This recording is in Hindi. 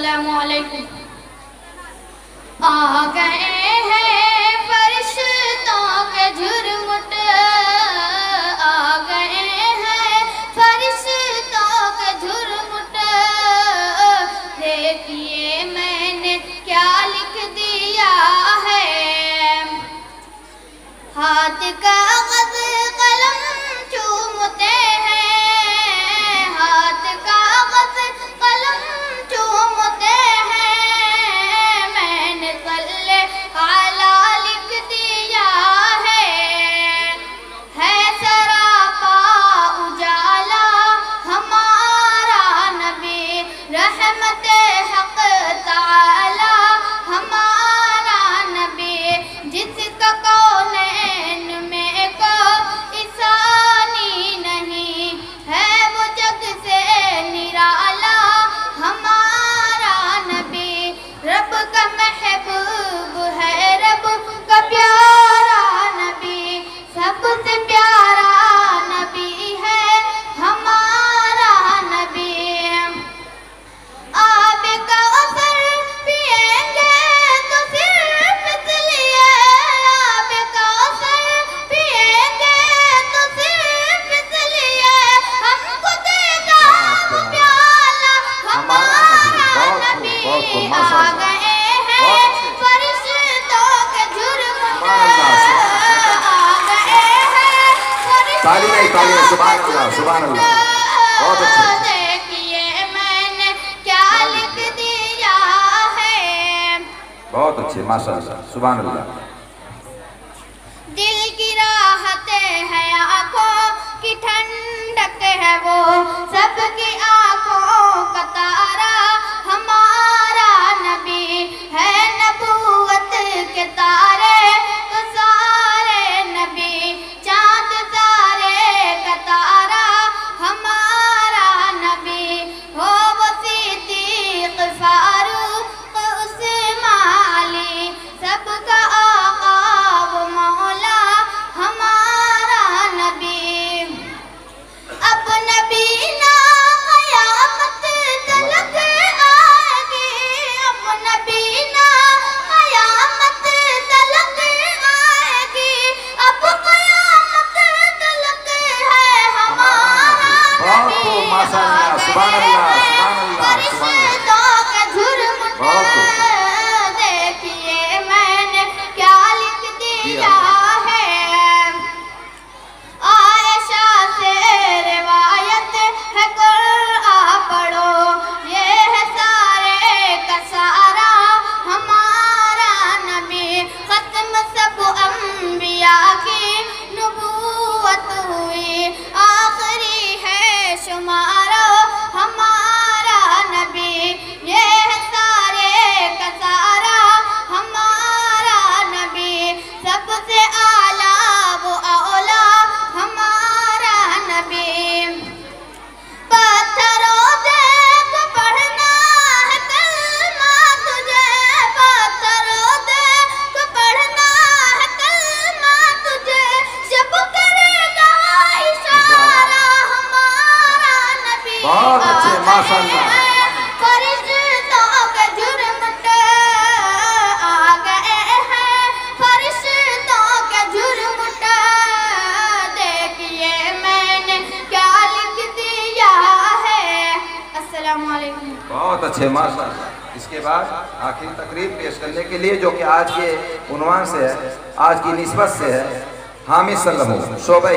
अस्सलामु अलैकुम। आ गए हैं फरिश्तों के झुरमुट, आ गए हैं फरिश्तों के झुरमुट। देखिए मैंने क्या लिख दिया है, हाथ कागज कलम चूमते हैं, हाथ कागज कलम चूमते हैं। मैंने सल्ले आला लिख दिया है सरापा उजाला हमारा नबी, रहमते हक ताला हमारा नबी। जिसका कौनैन में को इंसानी नहीं है, वो जग से निराला हमारा नबी। रब का महबूब है, रब का प्यारा नबी, सबसे प्यारा नबी है हमारा नबी। आब का असर पिएंगे तो सिर्फ इसलिए, आब का असर पिएंगे तो सिर्फ इसलिए, हमको देगा वो प्याला हमारा नबी। आ गए हैं फरिश्तों के झुरमुट, आ गए हैं फरिश्तों के सुभान अल्लाह, सुभान अल्लाह, बहुत अच्छे। देखिए मैंने क्या लिख दिया है, बहुत अच्छे, माशाअल्लाह, सुभान अल्लाह। दिल की राहत है, आंखों की ठंडक है वो, सबकी आंखों का तारा हमारा नबी है। नबूवत के तारे तो सारे नबी, चांद तारे का तारा हमारा नबी। हो वो सिद्दीक फारूक उस्मान अली, सबका आका वो मौला हमारा नबी। अब नबी ना क़यामत तलक आएगी, अब नबी ना क़यामत तलक आएगी, अब क़यामत तलक है हमारा नबी। माशाअल्लाह, सुभान अल्लाह, सुभान अल्लाह, सुभान फरिश्तों के झुरमुट, देखिए मैंने क्या लिख दिया है। आयशा से रिवायत है, कुरान पढ़ो, ये है सारे का सारा हमारा नबी। खत्म सब अंबिया की नबूवत हुई, आखिरी है शुमारो हमारा नबी। ये है सारे का सारा हमारा नबी, सबसे आला वो औला हमारा नबी। पत्थरों देख पढ़ना है कलमा तुझे, पत्थरों देख पढ़ना है कलमा तुझे, जब करेगा इशारा हमारा नबी। बहुत अच्छे, माशाअल्लाह। फरिश्तों के झुरमुट, आ गए हैं फरिश्तों के झुरमुट। देखिए मैंने क्या लिख दिया है। अस्सलामु अलैकुम। बहुत अच्छे, माशाअल्लाह। इसके बाद आखिरी तकरीर पेश करने के लिए, जो कि आज के उन्वान से है, आज की निस्बत से है, हामिद सल्लमू शोबा